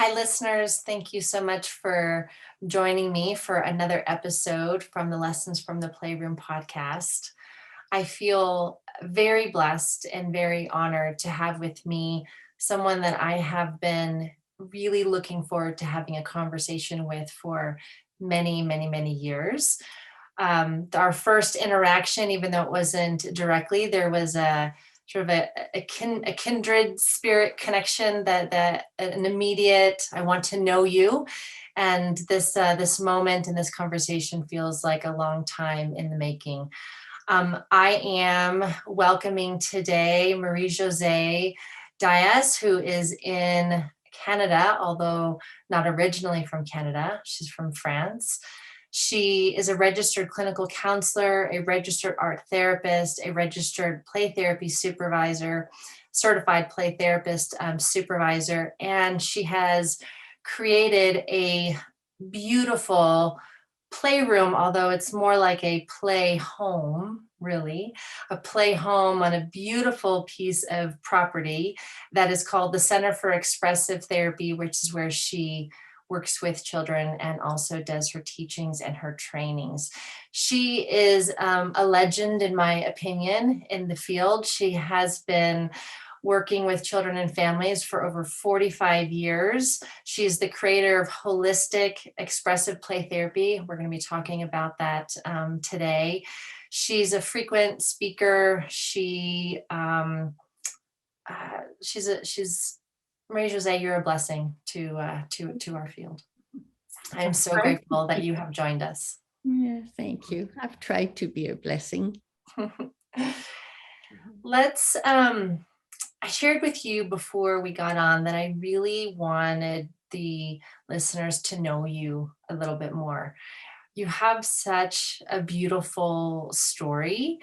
Hi, listeners. Thank you so much for joining me for another episode from the Lessons from the Playroom podcast. I feel very blessed and very honored to have with me someone that I have been really looking forward to having a conversation with for many, many, many years. Our first interaction, even though it wasn't directly, there was a sort of a kindred spirit connection that an immediate, I want to know you. And this moment and this conversation feels like a long time in the making. I am welcoming today Marie José Dhaese, who is in Canada, although not originally from Canada. She's from France. She is a registered clinical counselor, a registered art therapist, a registered play therapy supervisor, certified play therapist supervisor, and she has created a beautiful playroom, although it's more like a play home, really, a play home on a beautiful piece of property that is called the Center for Expressive Therapy, which is where she works with children and also does her teachings and her trainings. She is a legend, in my opinion, in the field. She has been working with children and families for over 45 years. She's the creator of Holistic Expressive Play Therapy. We're going to be talking about that today. She's a frequent speaker. She's Marie José. You're a blessing to our field. I'm so grateful that you have joined us. Yeah, thank you. I've tried to be a blessing. Let's I shared with you before we got on that I really wanted the listeners to know you a little bit more. You have such a beautiful story,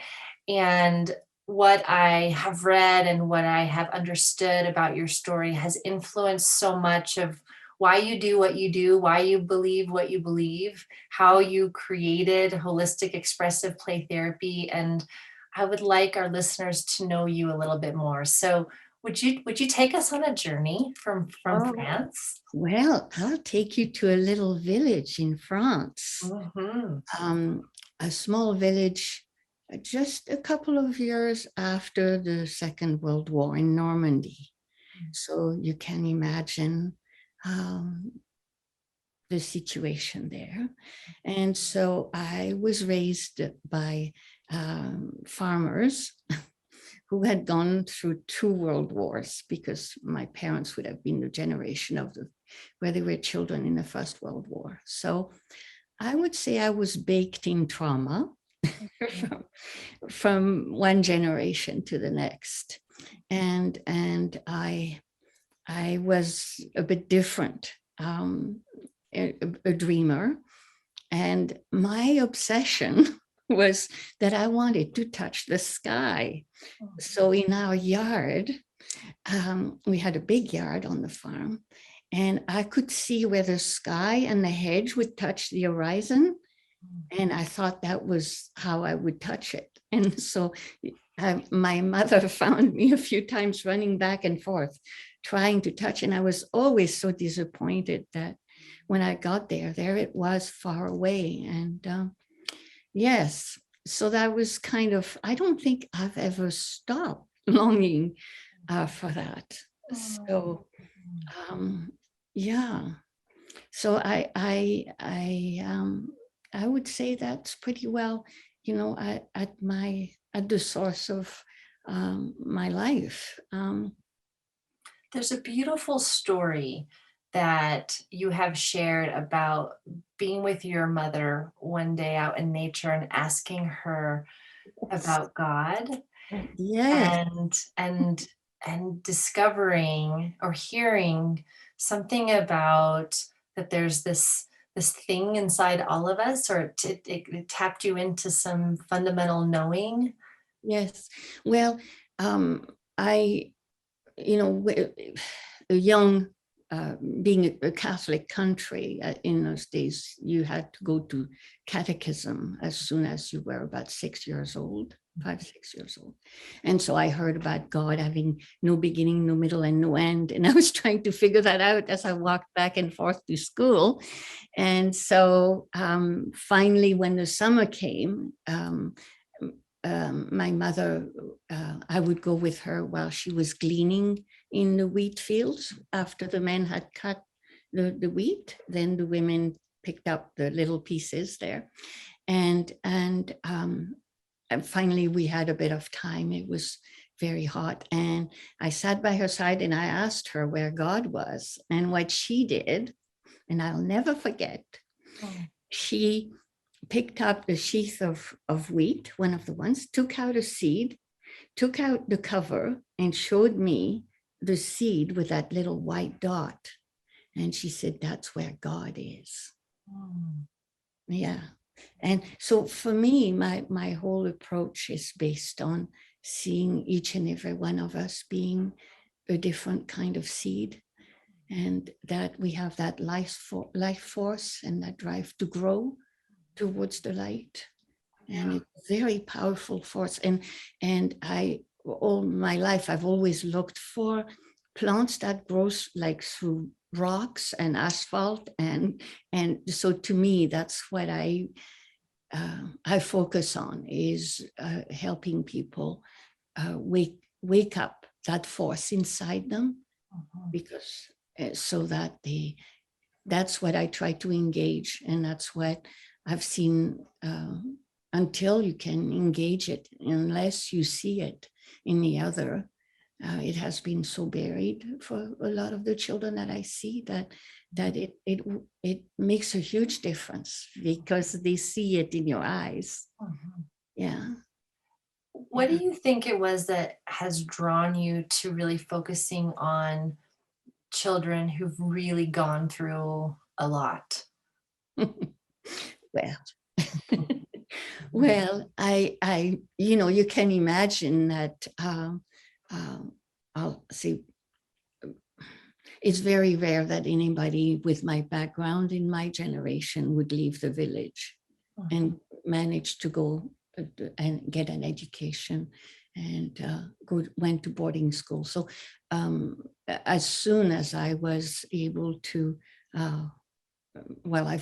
and what I have read and what I have understood about your story has influenced so much of why you do what you do, why you believe what you believe, how you created holistic expressive play therapy, and I would like our listeners to know you a little bit more. So would you take us on a journey from France? Well, I'll take you to a little village in France, Mm-hmm. a small village just a couple of years after the Second World War in Normandy. So you can imagine the situation there. And so I was raised by farmers who had gone through 2 world wars, because my parents would have been the generation of where they were children in the First World War. So I would say I was baked in trauma from one generation to the next. And I was a bit different, a dreamer. And my obsession was that I wanted to touch the sky. So in our yard, we had a big yard on the farm, and I could see where the sky and the hedge would touch the horizon. And I thought that was how I would touch it. And so my mother found me a few times running back and forth, trying to touch. And I was always so disappointed that when I got there it was far away. And yes, so that was kind of, I don't think I've ever stopped longing for that. So, yeah. So I would say that's pretty well, at the source of my life. There's a beautiful story that you have shared about being with your mother one day out in nature and asking her about God Yes. and discovering or hearing something about that there's this thing inside all of us, or it tapped you into some fundamental knowing. Yes. Well, I, a young, being a Catholic country in those days, you had to go to catechism as soon as you were about 6 years old. 5, 6 years old. And so I heard about God having no beginning, no middle, and no end. And I was trying to figure that out as I walked back and forth to school. And so finally, when the summer came, my mother, I would go with her while she was gleaning in the wheat fields after the men had cut the wheat. Then the women picked up the little pieces there. And finally, we had a bit of time. It was very hot. And I sat by her side and I asked her where God was. And what she did, and I'll never forget, she picked up the sheath of wheat, one of the ones, took out a seed, took out the cover, and showed me the seed with that little white dot. And she said, that's where God is. Yeah. And so for me, my whole approach is based on seeing each and every one of us being a different kind of seed, and that we have that life force and that drive to grow towards the light. And it's a very powerful force. And I, all my life, I've always looked for plants that grow like through rocks and asphalt. And so to me, that's what I focus on, is helping people wake up that force inside them, because so that that's what I try to engage. And that's what I've seen, until you can engage it, unless you see it in the other. It has been so buried for a lot of the children that I see, that it makes a huge difference because they see it in your eyes. Yeah. What do you think it was that has drawn you to really focusing on children who've really gone through a lot? Well, well, I, you can imagine that. I'll see. It's very rare that anybody with my background in my generation would leave the village and manage to go and get an education and went to boarding school. So as soon as I was able to, I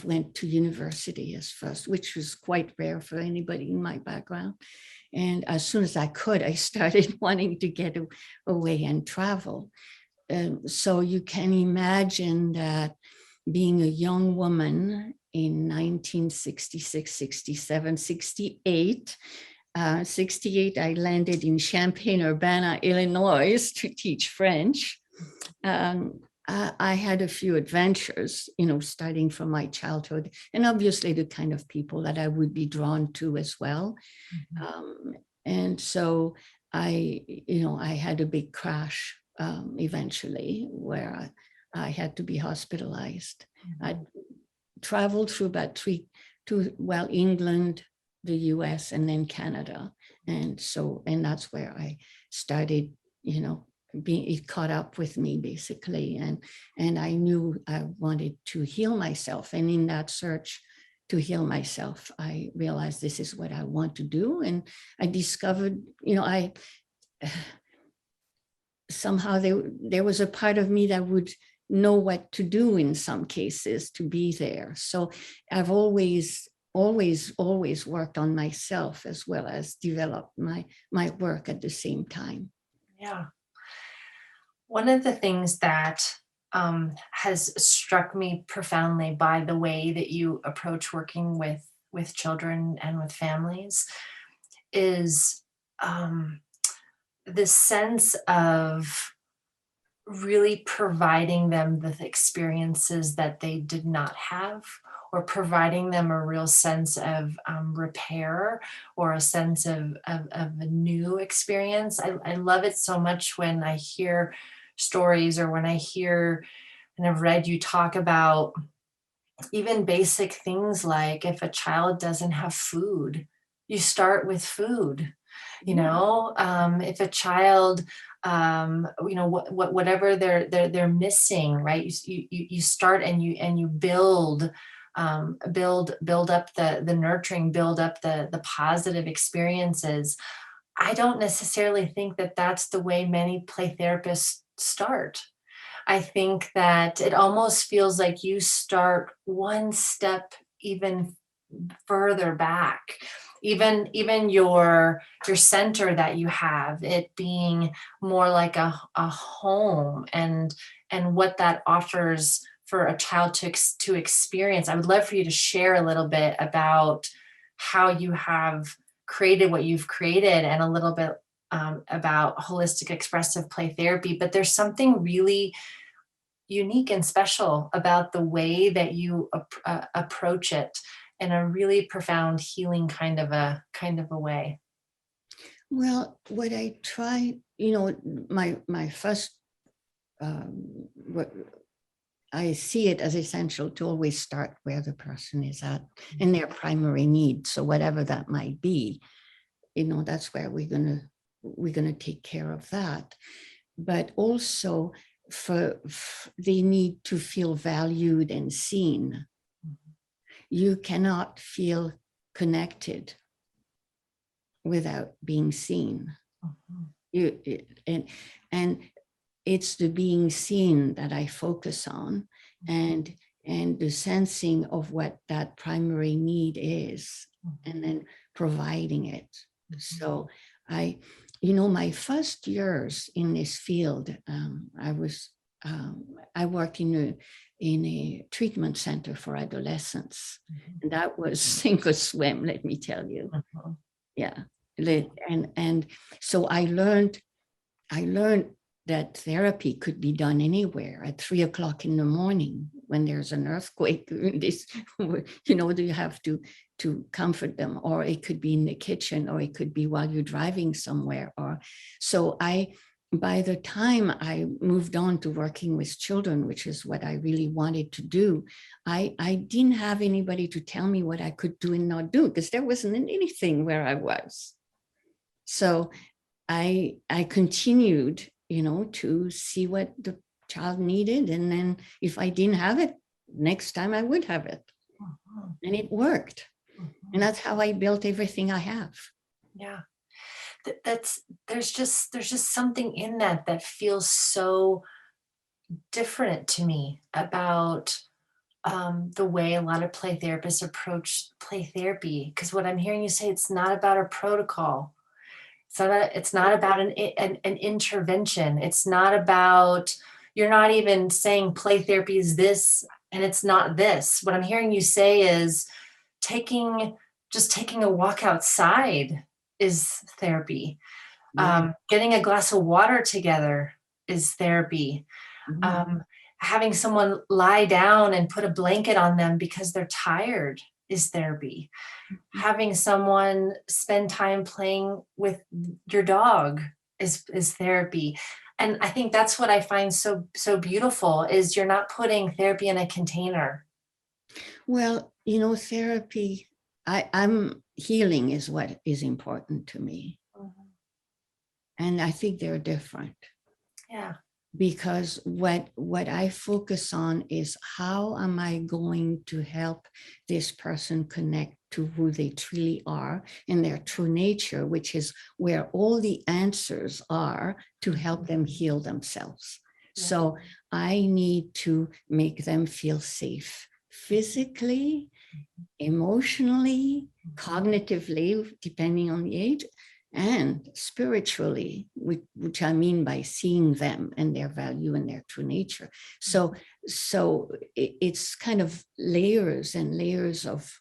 went to university as first, which was quite rare for anybody in my background. And as soon as I could, I started wanting to get away and travel. So you can imagine that being a young woman in 1966, 67, 68, 68, I landed in Champaign-Urbana, Illinois to teach French. I had a few adventures, starting from my childhood, and obviously the kind of people that I would be drawn to as well. And so I had a big crash eventually where I had to be hospitalized. I traveled through about England, the US, and then Canada. And that's where I started, it caught up with me basically. And I knew I wanted to heal myself. And in that search to heal myself, I realized this is what I want to do. And I discovered, somehow there was a part of me that would know what to do in some cases to be there. So I've always worked on myself as well as developed my work at the same time. Yeah. One of the things that has struck me profoundly by the way that you approach working with children and with families is this sense of really providing them the experiences that they did not have, or providing them a real sense of repair, or a sense of a new experience. I love it so much when I hear stories, or when I hear and I've read you talk about even basic things like if a child doesn't have food, you start with food. If a child, whatever they're missing, right? You start and you build up the nurturing, build up the positive experiences. I don't necessarily think that that's the way many play therapists start. I think that it almost feels like you start one step even further back. Even your center that you have, it being more like a home, and what that offers for a child to experience. I would love for you to share a little bit about how you have created what you've created, and a little bit about holistic expressive play therapy. But there's something really unique and special about the way that you approach it in a really profound healing kind of a way. Well, what I try, my first, what I see it as essential to always start where the person is at in their primary need. So whatever that might be, that's where we're gonna take care of that. But also they need to feel valued and seen. You cannot feel connected without being seen. And it's the being seen that I focus on, and the sensing of what that primary need is, and then providing it. So my first years in this field, I worked in a treatment center for adolescents, and that was sink or swim, let me tell you. Yeah. And so I learned that therapy could be done anywhere at 3:00 in the morning when there's an earthquake. You have to comfort them, or it could be in the kitchen, or it could be while you're driving somewhere. Or so by the time I moved on to working with children, which is what I really wanted to do, I didn't have anybody to tell me what I could do and not do, because there wasn't anything where I was. So I continued, to see what the child needed. And then if I didn't have it, next time I would have it. And it worked. And that's how I built everything I have. Yeah. There's just something in that feels so different to me about the way a lot of play therapists approach play therapy. Because what I'm hearing you say, it's not about a protocol. It's not about an intervention. It's not about, you're not even saying play therapy is this and it's not this. What I'm hearing you say is just taking a walk outside is therapy. Right. Getting a glass of water together is therapy. Having someone lie down and put a blanket on them because they're tired is therapy. Having someone spend time playing with your dog is therapy. And I think that's what I find so beautiful, is you're not putting therapy in a container. Well, therapy, I'm healing is what is important to me. And I think they're different. Yeah. Because what I focus on is, how am I going to help this person connect to who they truly are in their true nature, which is where all the answers are to help them heal themselves. Yeah. So I need to make them feel safe physically, emotionally, cognitively, depending on the age, and spiritually, which I mean by seeing them and their value and their true nature. So it's kind of layers and layers of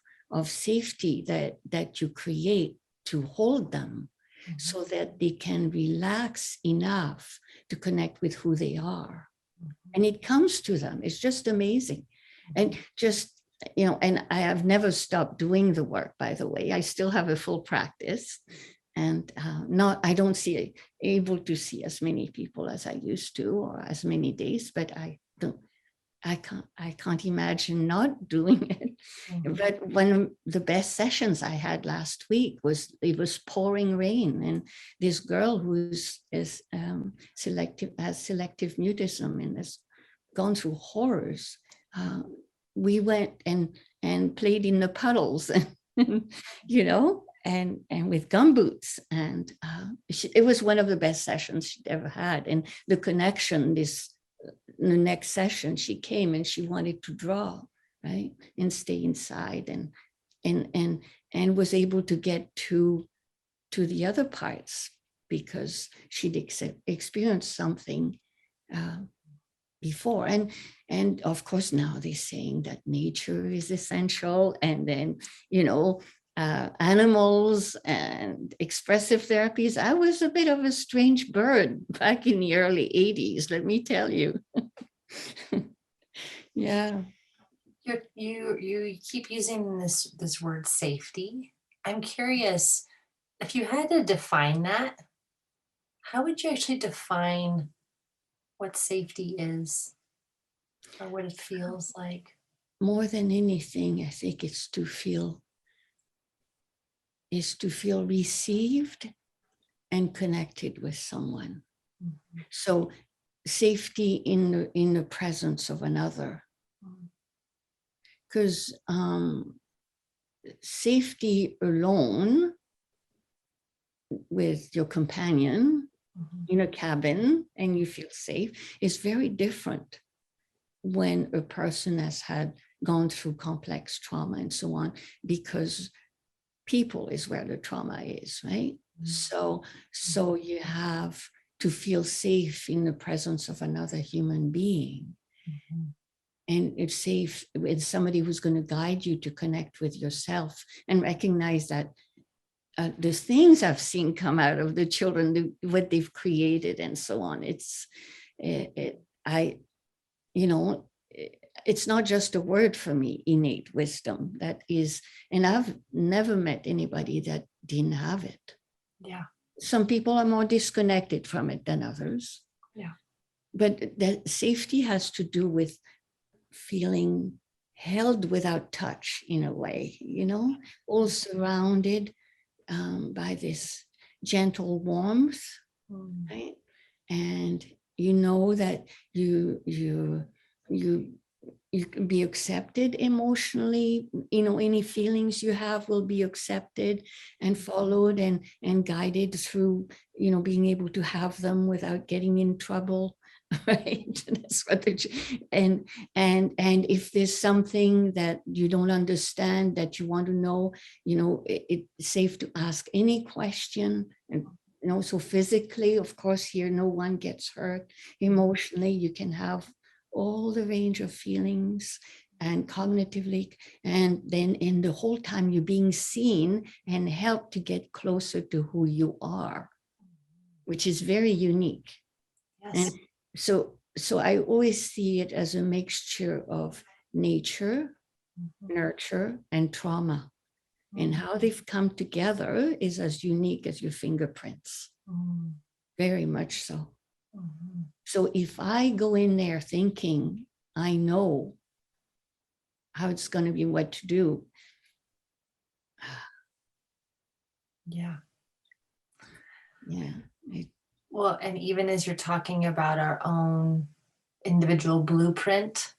safety that you create to hold them, so that they can relax enough to connect with who they are. And it comes to them. It's just amazing. And just, and I have never stopped doing the work, by the way. I still have a full practice. And I don't able to see as many people as I used to, or as many days, but I can't imagine not doing it. But one of the best sessions I had last week was pouring rain, and this girl has selective mutism and has gone through horrors. We went and played in the puddles, and and with gumboots, and it was one of the best sessions she'd ever had. And the connection, the next session, she came and she wanted to draw, right, and stay inside, and was able to get to the other parts because she'd experienced something before. And of course now they're saying that nature is essential, and then animals and expressive therapies. I was a bit of a strange bird back in the early 80s, let me tell you. Yeah. You keep using this word safety. I'm curious, if you had to define that, how would you actually define what safety is or what it feels like? More than anything, I think it's to feel received and connected with someone. Mm-hmm. So safety in the presence of another. Because safety alone with your companion in a cabin and you feel safe is very different when a person has gone through complex trauma and so on, because people is where the trauma is, right? So you have to feel safe in the presence of another human being. And it's safe with somebody who's going to guide you to connect with yourself and recognize that the things I've seen come out of the children, what they've created and so on. It's not just a word for me, innate wisdom. That is, and I've never met anybody that didn't have it. Yeah. Some people are more disconnected from it than others. Yeah. But that safety has to do with feeling held without touch in a way, all surrounded by this gentle warmth, right? And that you can be accepted emotionally, any feelings you have will be accepted and followed and guided through, being able to have them without getting in trouble. Right. That's what and if there's something that you don't understand that you want to know, it's safe to ask any question. And so physically, of course, here no one gets hurt. Emotionally, you can have all the range of feelings, and cognitively, and then in the whole time you're being seen and helped to get closer to who you are, which is very unique. Yes. And so I always see it as a mixture of nature, nurture, and trauma. And how they've come together is as unique as your fingerprints. Very much so. So if I go in there thinking I know how it's going to be, what to do. Yeah. Yeah. Well, and even as you're talking about our own individual blueprint,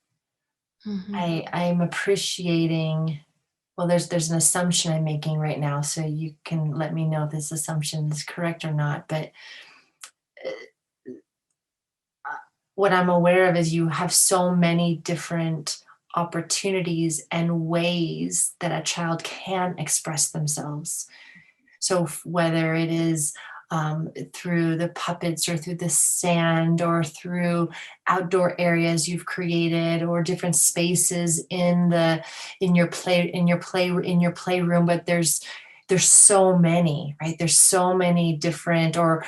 I'm appreciating, well, there's an assumption I'm making right now, so you can let me know if this assumption is correct or not, but what I'm aware of is you have so many different opportunities and ways that a child can express themselves. So whether it is through the puppets or through the sand or through outdoor areas you've created or different spaces in your playroom, but there's so many, right? There's so many different, or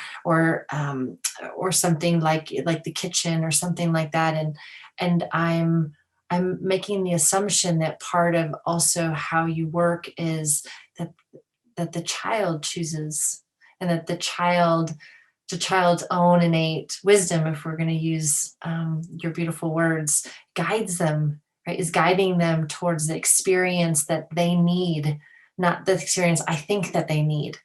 something like the kitchen or something like that. And I'm making the assumption that part of also how you work is that the child chooses, and that the child's own innate wisdom, if we're going to use your beautiful words, guides them, right? Is guiding them towards the experience that they need, not the experience I think that they need,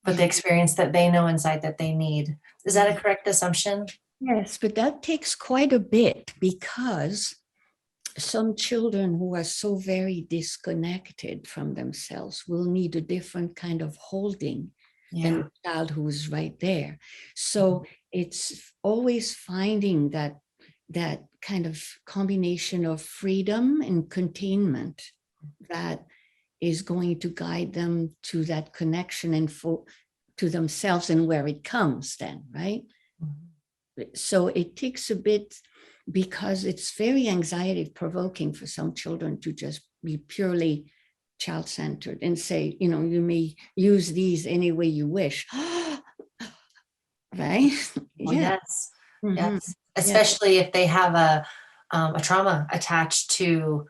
but the experience that they know inside that they need. Is that a correct assumption? Yes, but that takes quite a bit, because some children who are so very disconnected from themselves will need a different kind of holding than Yeah. the child who is right there. So it's always finding that kind of combination of freedom and containment that is going to guide them to that connection and to themselves and where it comes then, right? So it takes a bit, because it's very anxiety provoking for some children to just be purely child-centered and say, you know, you may use these any way you wish. Right? Well, Yeah. yes. Mm-hmm. Yes. Yeah. Especially if they have a trauma attached to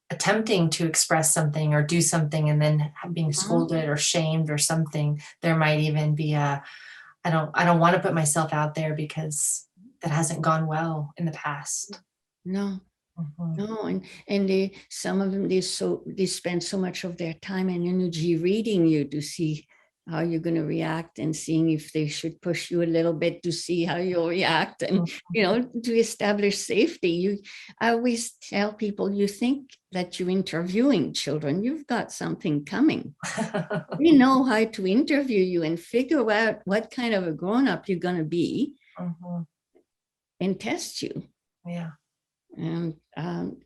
attempting to express something or do something and then being scolded or shamed or something. There might even be I don't want to put myself out there because that hasn't gone well in the past. No. Mhm. No, and some of them they spend so much of their time and energy reading you to see how you're going to react and seeing if they should push you a little bit to see how you'll react and to establish safety. I always tell people, you think that you're interviewing children, you've got something coming. We know how to interview you and figure out what kind of a grown-up you're going to be Mhm. and test you. Yeah. And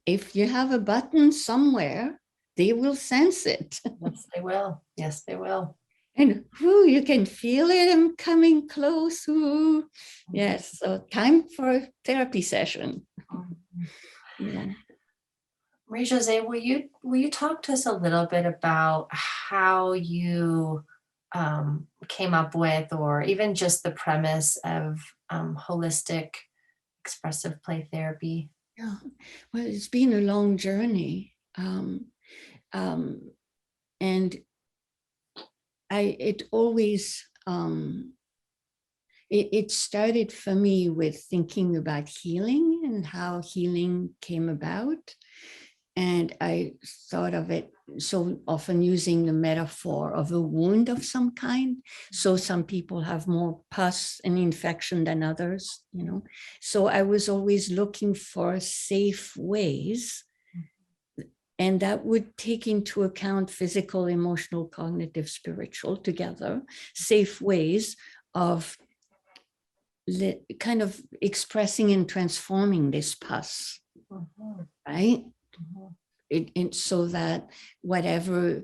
if you have a button somewhere, they will sense it. Yes, they will. Yes, they will. And whoo, you can feel it and coming close. Whoo. Yes, so time for a therapy session. Mhm. Yeah. Marie José, will you talk to us a little bit about how you came up with, or even just the premise of holistic expressive play therapy? Yeah. Well, it's been a long journey. Um, and it always, it started for me with thinking about healing and how healing came about. And I thought of it so often using the metaphor of a wound of some kind. So some people have more pus and infection than others, you know. So I was always looking for safe ways, and that would take into account physical, emotional, cognitive, spiritual together, safe ways of kind of expressing and transforming this pus, Mhm. right? Mhm. So that whatever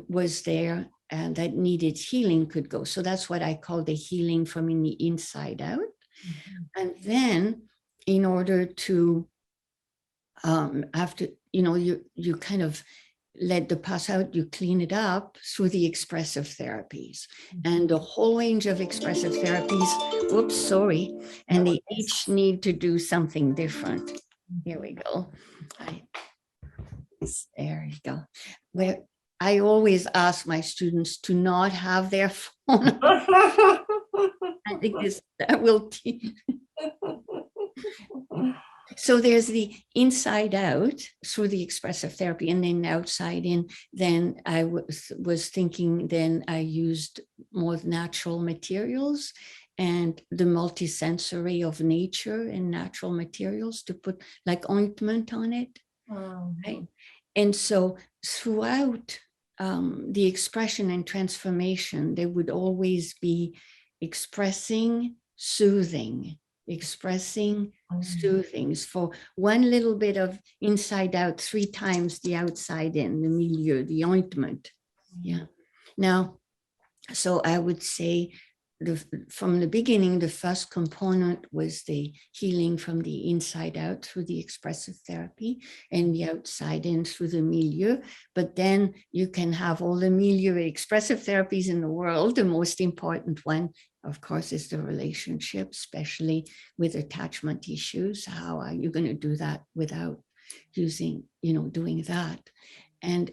was there and that needed healing could go. So that's what I call the healing from the inside out. Mhm. And then in order to, after, you kind of let the pus out, you clean it up through the expressive therapies. And the whole range of expressive therapies, oops, sorry, No and they each worries. need to do something different. Here we go. There you go. Where I always ask my students to not have their phone. I think that will teach. So there's the inside out through the expressive therapy, and then outside in. Then I was thinking, then I used more natural materials and the multisensory of nature and natural materials to put like ointment on it. Right? And so throughout the expression and transformation, there would always be expressing, soothing, expressing, soothings for one little bit of inside out, 3 times the outside in, the milieu, the ointment. Yeah. Now, so I would say from the beginning, the first component was the healing from the inside out through the expressive therapy and the outside in through the milieu. But then you can have all the milieu expressive therapies in the world. The most important one, of course, is the relationship, especially with attachment issues. How are you going to do that without using, doing that? And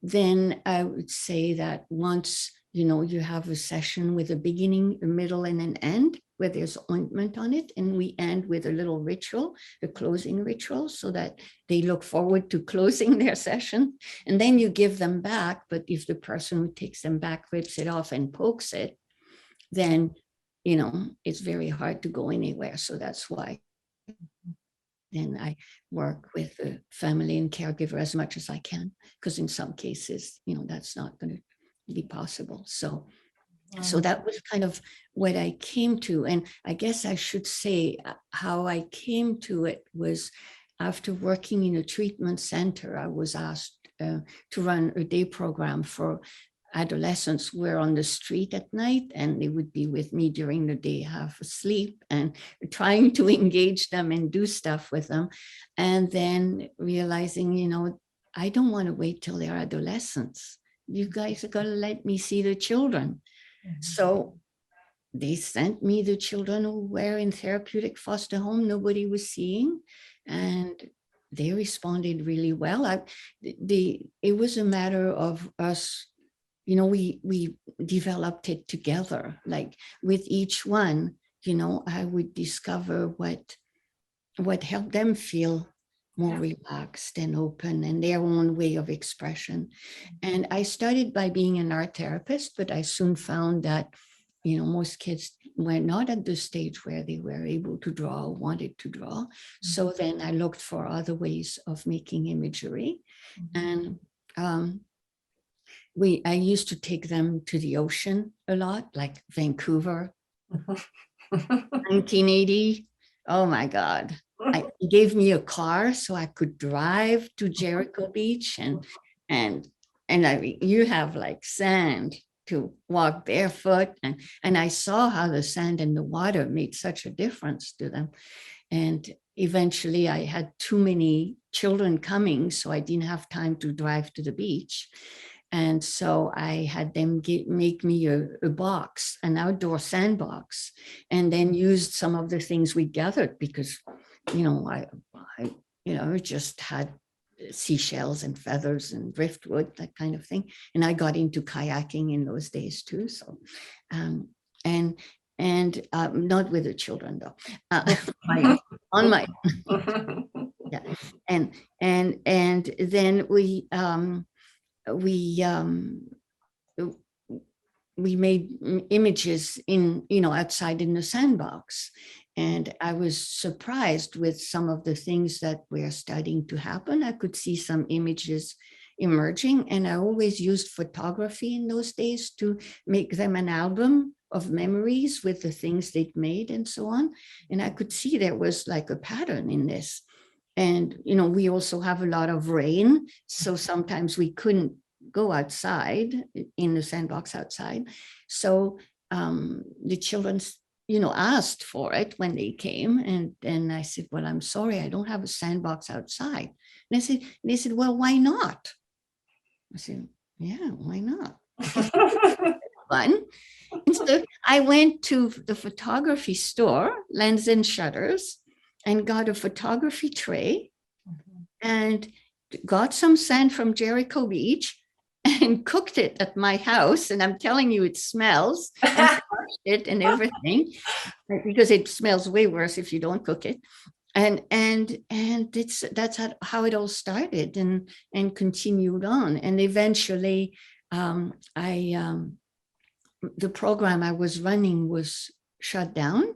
then I would say that once, you have a session with a beginning, a middle, and an end where there's ointment on it, and we end with a little ritual, a closing ritual, so that they look forward to closing their session. And then you give them back. But if the person who takes them back rips it off and pokes it, then, it's very hard to go anywhere. So that's why then I work with the family and caregiver as much as I can, because in some cases, that's not going to be possible. So that was kind of what I came to. And I guess I should say how I came to it was after working in a treatment center. I was asked to run a day program for adolescents who were on the street at night, and they would be with me during the day, half asleep, and trying to engage them and do stuff with them. And then realizing, I don't want to wait till they're adolescents. You guys are going to let me see the children. So they sent me the children who were in therapeutic foster home nobody was seeing, and they responded really well. It was a matter of us, we developed it together. Like with each one, I would discover what helped them feel more relaxed and open and their own way of expression. And I started by being an art therapist, but I soon found that, most kids were not at the stage where they were able to draw or wanted to draw. So then I looked for other ways of making imagery. And I used to take them to the ocean a lot, like Vancouver, 1980. Oh my God. He gave me a car so I could drive to Jericho Beach, and you have like sand to walk barefoot, and I saw how the sand and the water made such a difference to them. And eventually I had too many children coming, so I didn't have time to drive to the beach. And so I had them make me a box, an outdoor sandbox, and then used some of the things we gathered because, I just had seashells and feathers and driftwood, that kind of thing. And I got into kayaking in those days too. So, and not with the children though, on my yeah. And then we made images in, outside in the sandbox. And I was surprised with some of the things that were starting to happen. I could see some images emerging, and I always used photography in those days to make them an album of memories with the things they'd made and so on. And I could see there was like a pattern in this. And, we also have a lot of rain. So sometimes we couldn't go outside in the sandbox outside. So the children, asked for it when they came. And I said, well, I'm sorry, I don't have a sandbox outside. And they said, well, why not? I said, yeah, why not? Fun. And so I went to the photography store, Lens and Shutters, and got a photography tray and got some sand from Jericho Beach and cooked it at my house. And I'm telling you, it smells, and washed it and everything, because it smells way worse if you don't cook it. And that's how it all started and continued on. And eventually the program I was running was shut down.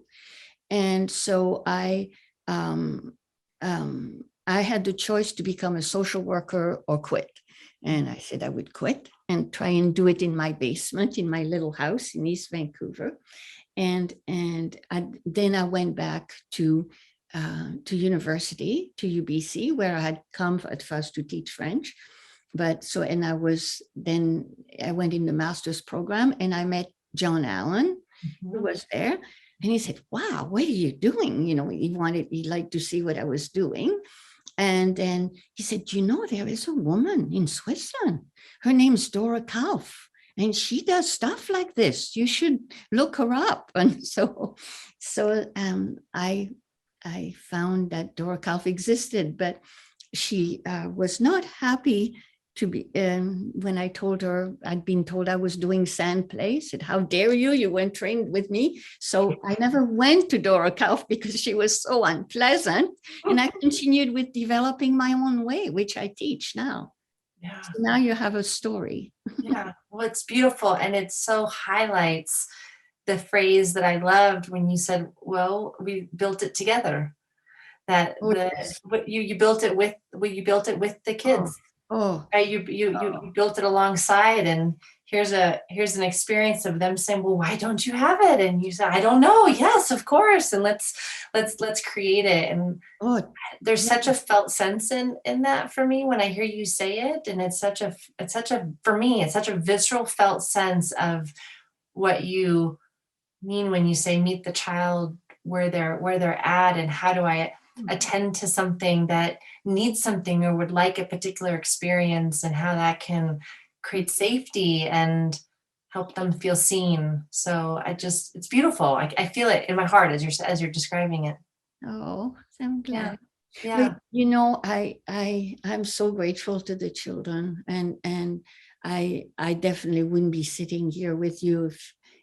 And so I had the choice to become a social worker or quit. And I said I would quit and try and do it in my basement, in my little house in East Vancouver. And then I went back to university, to UBC, where I had come at first to teach French. And I went in the master's program, and I met John Allen, who was there. And he said, wow, what are you doing? He liked to see what I was doing. And then he said, there is a woman in Switzerland. Her name's Dora Kauf, and she does stuff like this. You should look her up. And so I found that Dora Kauf existed, but she was not happy to be, when I told her I'd been told I was doing sand play. Said, how dare you? You weren't trained with me. So I never went to Dora Kauf because she was so unpleasant. And I continued with developing my own way, which I teach now. Yeah. So now you have a story. Yeah. Well, it's beautiful. And it so highlights the phrase that I loved when you said, well, we built it together. that Oh, yes. what you built it with, the Oh, kids. oh, Right, you built it alongside, and here's an experience of them saying, "Well, why don't you have it?" And you say, "I don't know." "Yes, of course." And let's create it. And oh, there's yeah. such a felt sense in that for me when I hear you say it. And it's such a for me, it's such a visceral felt sense of what you mean when you say meet the child where they're at, and how do I attend to something that needs something or would like a particular experience, and how that can create safety and help them feel seen. So it's beautiful. I feel it in my heart as you're describing it. Oh, I'm Yeah. glad. But Yeah. I'm so grateful to the children, and I definitely wouldn't be sitting here with you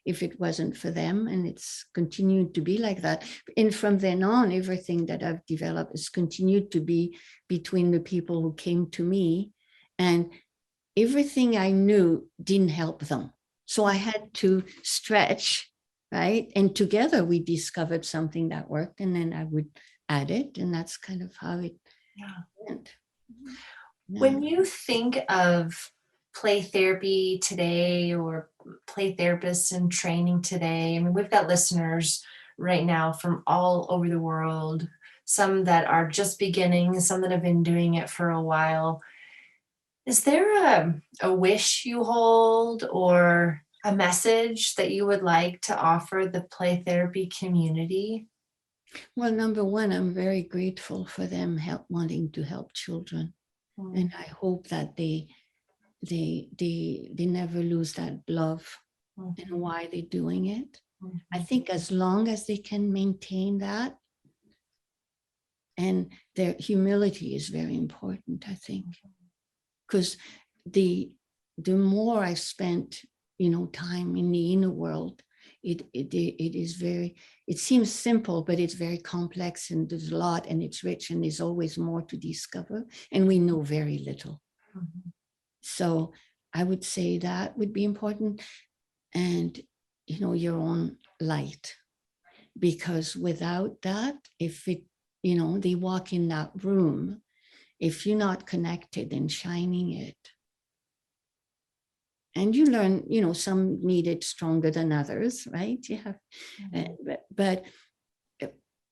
if it wasn't for them, and it's continued to be like that. And from then on, everything that I've developed has continued to be between the people who came to me, and everything I knew didn't help them. So I had to stretch, right? And together we discovered something that worked, and then I would add it. And that's kind of how it Yeah. went. Yeah. When you think of play therapy today, or play therapists in training today, I mean, we've got listeners right now from all over the world, some that are just beginning, some that have been doing it for a while. Is there a wish you hold, or a message that you would like to offer the play therapy community? Well, number one, I'm very grateful for them wanting to help children. Mm, And I hope that they never lose that love and mhm, why they're doing it. I mhm, think as long as they can maintain that, and their humility is very important, I think, because the the more I spent, time in the inner world, it is very, it seems simple, but it's very complex, and there's a lot, and it's rich, and there's always more to discover, and we know very little. mhm. So I would say that would be important, and your own light, because without that, if it, they walk in that room, if you're not connected and shining it, and you learn, some need it stronger than others, right? You have, but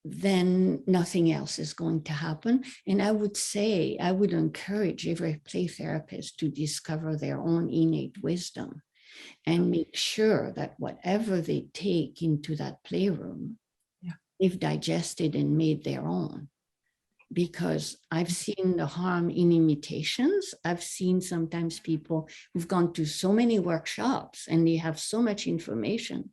then nothing else is going to happen. And I would say, I would encourage every play therapist to discover their own innate wisdom and make sure that whatever they take into that playroom, Yeah. they've digested and made their own. Because I've seen the harm in imitations. I've seen sometimes people who've gone to so many workshops and they have so much information,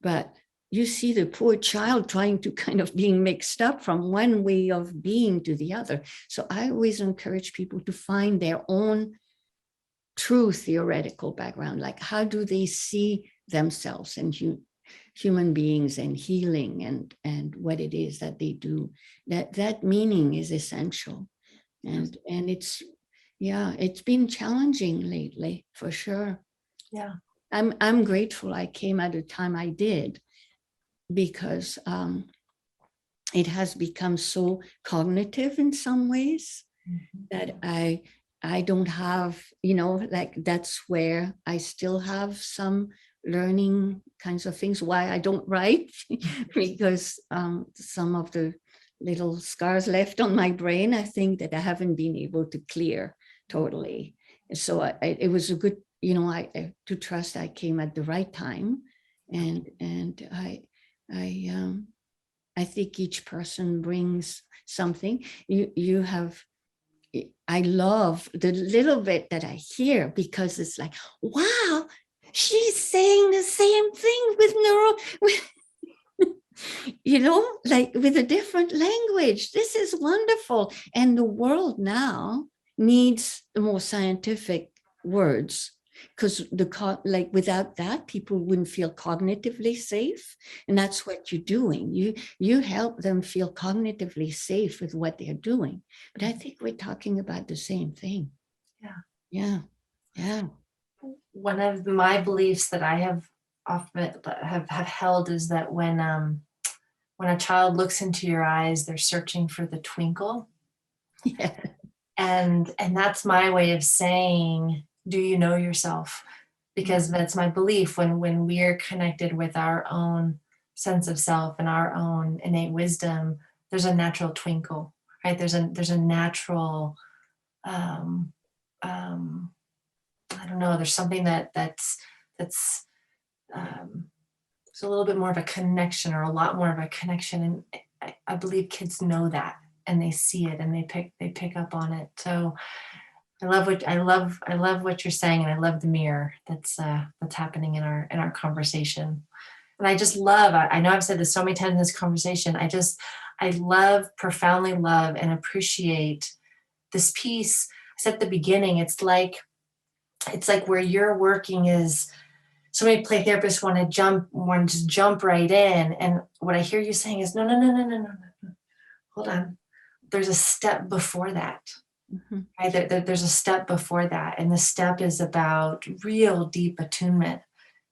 but you see the poor child trying to kind of being mixed up from one way of being to the other. So I always encourage people to find their own true theoretical background, like how do they see themselves and human beings and healing and what it is that they do. That meaning is essential. And it's, yeah, it's been challenging lately for sure. Yeah. I'm grateful I came at a time I did, because it has become so cognitive in some ways Mhm. that I don't have, like that's where I still have some learning kinds of things. Why I don't write, because some of the little scars left on my brain, I think that I haven't been able to clear totally. So it was a good, to trust I came at the right time, and I I think each person brings something. You have, I love the little bit that I hear, because it's like, wow, she's saying the same thing with like with a different language. This is wonderful. And the world now needs the more scientific words, because like without that, people wouldn't feel cognitively safe. And that's what you're doing. You help them feel cognitively safe with what they're doing. But I think we're talking about the same thing. Yeah. Yeah. Yeah. One of my beliefs that I have often have held is that when when a child looks into your eyes, they're searching for the twinkle. Yeah. And that's my way of saying, do you know yourself? Because that's my belief, when we are connected with our own sense of self and our own innate wisdom, there's a natural twinkle, right? There's a natural I don't know, there's something that's there's a little bit more of a connection, or a lot more of a connection. And I believe kids know that, and they see it, and they pick up on it. So I love what you're saying, and I love the mirror that's happening in our conversation. And I just love, I know I've said this so many times in this conversation, I love, profoundly love and appreciate this piece. I said at the beginning, it's like where you're working is, so many play therapists want to jump right in. And what I hear you saying is, no, no, no, no, no, no, no. Hold on. There's a step before that. Mm-hmm. Right? There's a step before that. And the step is about real deep attunement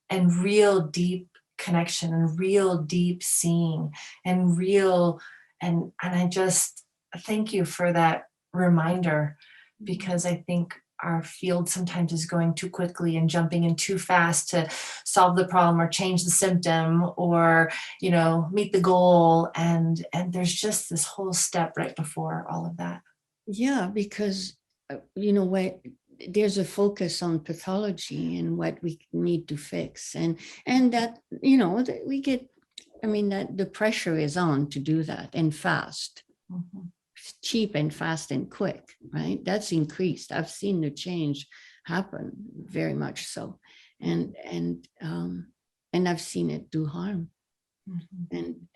and real deep connection and real deep seeing and I just thank you for that reminder, because I think our field sometimes is going too quickly and jumping in too fast to solve the problem or change the symptom, or meet the goal, and there's just this whole step right before all of that. Yeah, because what there's a focus on pathology and what we need to fix, and that that we get. I mean, that the pressure is on to do that, and fast, cheap and fast and quick, right? That's increased. I've seen the change happen very much so, and I've seen it do harm, and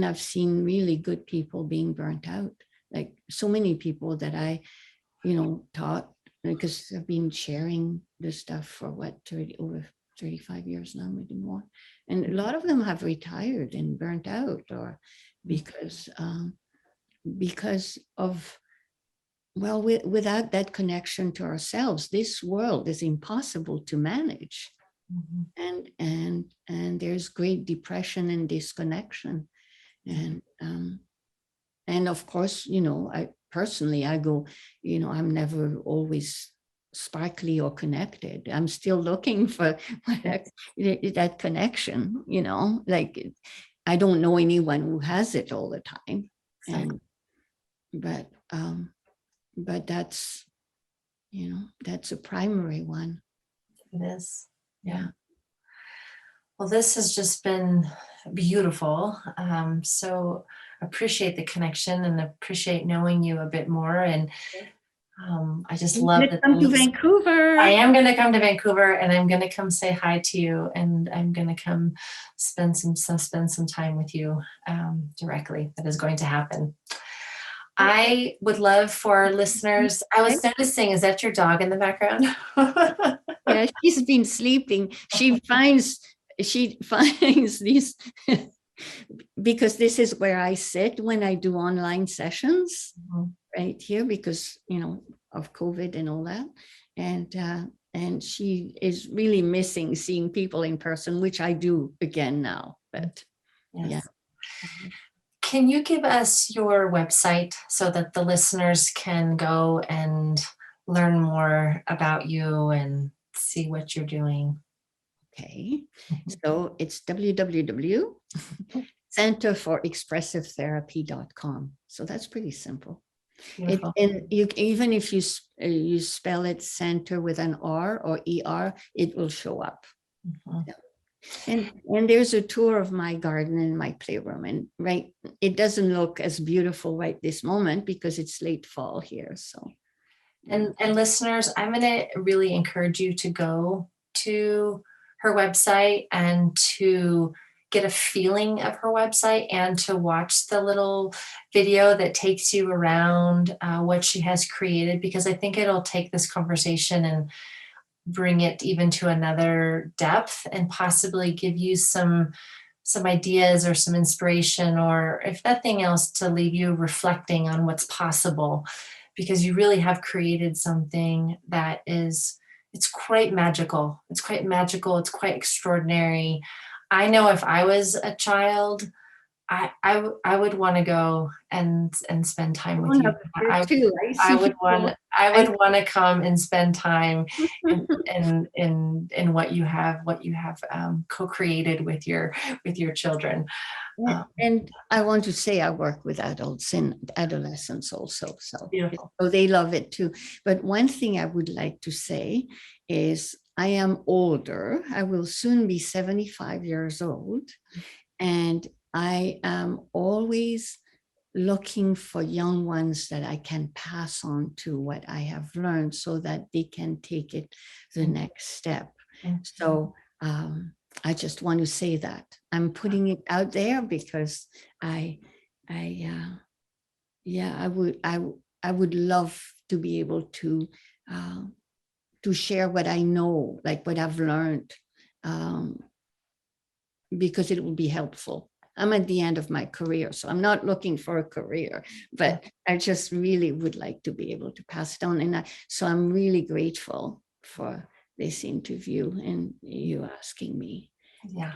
I've seen really good people being burnt out. Like so many people that I taught, because I've been sharing this stuff for over 35 years now, maybe more. And a lot of them have retired and burnt out, or because of, well, without that connection to ourselves, this world is impossible to manage. And there's great depression and disconnection. And of course, I personally, I go, I'm never always sparkly or connected. I'm still looking for that connection, like I don't know anyone who has it all the time. Exactly. But that's, that's a primary one. It is. Yeah. Well, this has just been beautiful. So appreciate the connection and appreciate knowing you a bit more. And I just love that. Come to Vancouver. I am going to come to Vancouver, and I'm going to come say hi to you, and I'm going to come spend some time with you directly. That is going to happen. I would love for listeners. I was noticing, is that your dog in the background? Yeah, she's been sleeping. She finds these because this is where I sit when I do online sessions, right here, because of COVID and all that, and she is really missing seeing people in person, which I do again now. But yes. Yeah. Can you give us your website so that the listeners can go and learn more about you and see what you're doing? Okay, so it's www.centerforexpressivetherapy.com. So that's pretty simple. And even if you spell it center with an R or ER, it will show up. Yeah. And there's a tour of my garden and my playroom, and right, it doesn't look as beautiful right this moment because it's late fall here. So, and listeners, I'm going to really encourage you to go to her website and to get a feeling of her website, and to watch the little video that takes you around what she has created, because I think it'll take this conversation and bring it even to another depth, and possibly give you some ideas or some inspiration, or if nothing else, to leave you reflecting on what's possible, because you really have created something that it's quite magical. It's quite extraordinary. I know if I was a child, I would want to go and spend time with Grown you. up here too. I I see would people. want I I would want to come and spend time in what you have co-created with your children. Um, And I want to say I work with adults and adolescents also, Beautiful. so they love it too. But one thing I would like to say is I am older. I will soon be 75 years old, and I am always looking for young ones that I can pass on to what I have learned so that they can take it the next step. So I just want to say that I'm putting it out there because I, yeah, I would love to be able uh, to share what I know, like what I've learned, um, because it will be helpful. I'm at the end of my career, so I'm not looking for a career, but I just really would like to be able to pass it on. And so I'm really grateful for this interview and you asking me. Yeah.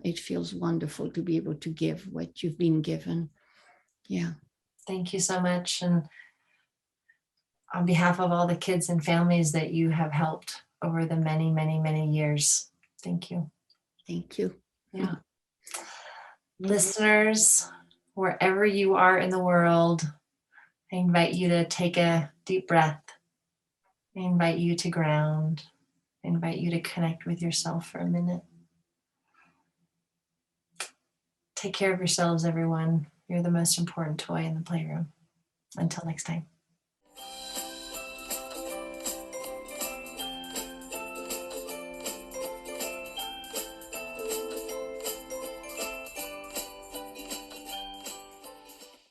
It feels wonderful to be able to give what you've been given. Yeah. Thank you so much. And on behalf of all the kids and families that you have helped over the many, many, many years, thank you. Thank you. Yeah. Listeners, wherever you are in the world, I invite you to take a deep breath. I invite you to ground. I invite you to connect with yourself for a minute. Take care of yourselves, everyone. You're the most important toy in the playroom. Until next time.